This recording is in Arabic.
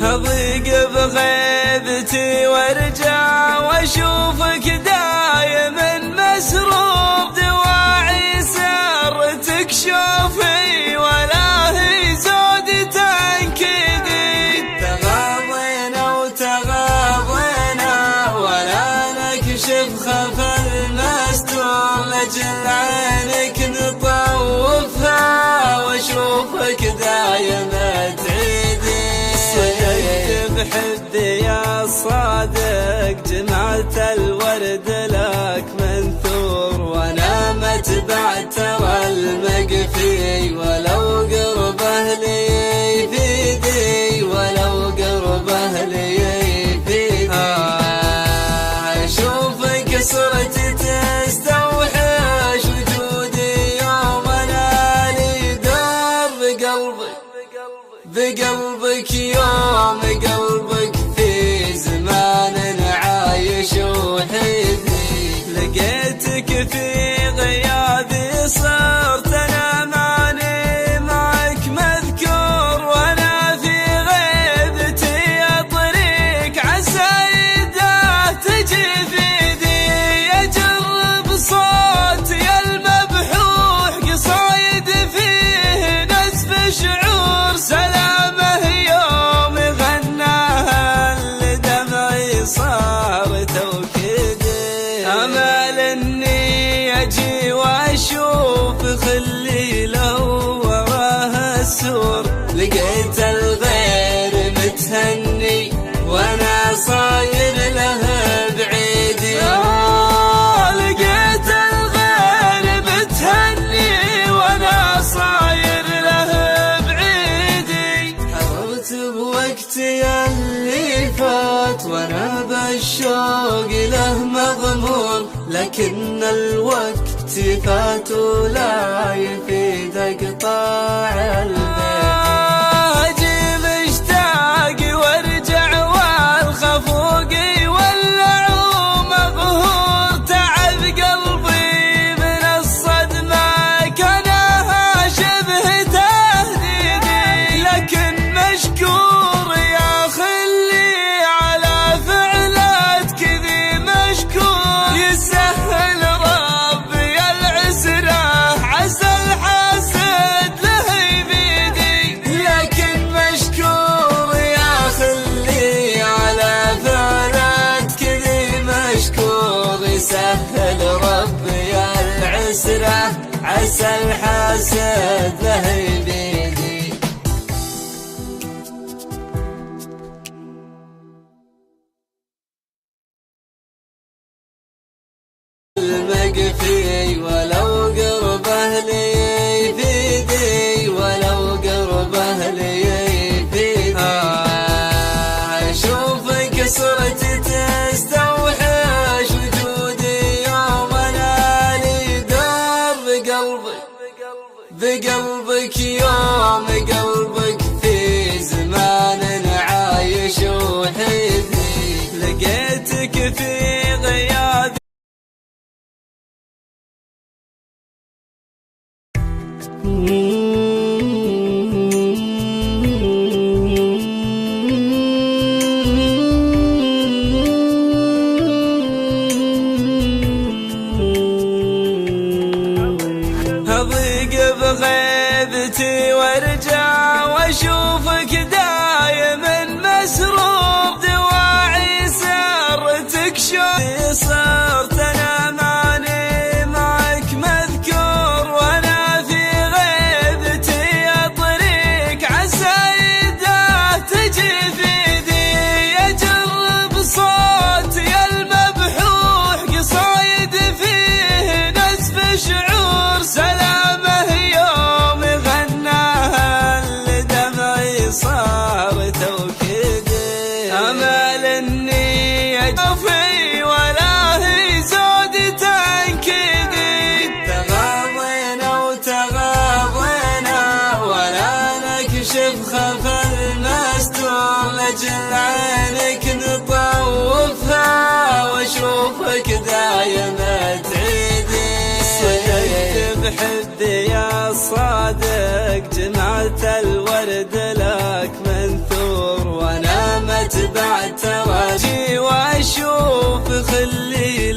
أضيق بغيبتي وارجع واشوفك دايما مسرور، دواعي سرتك شوفي ولا هي زود تنكدي. تغاضينا وتغاضينا ولا نكشف خفا المستور، لجل عينك نطوفها واشوفك دايما تعيدي. بحبي يا صادق جمعت الورد لك منثور، وانا متبع ترى المقفي ولو قربه لي يفيدي، ولو قربه لي يفيدي. اشوفك صرت تستوحش وجودي يوم انا لي دار بقلبك يوم قلبك في زمان عايش وحيدي. لقيتك في غيابي صرت انا ماني معك مذكور، وانا في غيبتي اطريق عسى يده تجي فيدي. اجرب صوتي المبحوح قصايد فيه نزف شعور، سلامه يوم غناها لدمعي صار توكيدي. امل اني اجي واشوف خلي له وراه السور، لقيت الغير متهني وانا صاير له بعيدي. لقيت الغير متهني وانا صاير له بعيدي. حضرت بوقتي اللي فات وانا بالشوق له مغمور، لكن الوقت فات ولا يفيد اقطاع البيت. اجي مشتاق وارجع والخفوقي ولع ومقهور، تعب قلبي من الصدمة كانها شبه تهديدي. لكن مشكور يا خلي على فعلات كذي مشكور، يسهل ربي العسرة عسى الحاسد له يبيدي. لكن مشكور يا خلي على فعلات كذي مشكور، يسهل ربي العسرة عسى الحاسد له يبيدي. المقفي ولو قربه لي يفيدي، ولو قربه لي يفيدي. اشوفك صرت تستوحش وجودي يوم انا لي دار بقلبك يوم قلبك في زمان عايش وحيدي. لقيتك في غيابي أضيق بغيبتي وارجع واشوفك دايما مسرور، دواعي سرتك شوفي صرت انا ماني معك مذكور، وانا في غيبتي اطريق عسى يده تجي فيدي. اجرب صوتي المبحوح قصايد فيه نزف شعور، سلامه يوم غناها لدمعي صار توكيدي. امل اني اجوفي ولا هي زود تنكدي. تغاضينا وتغاضينا ولا نكشف خفا المستور، لجل عينك الحب يا الصادق جمعت الورد لك منثور، وانا متبع تراجي واشوف خلي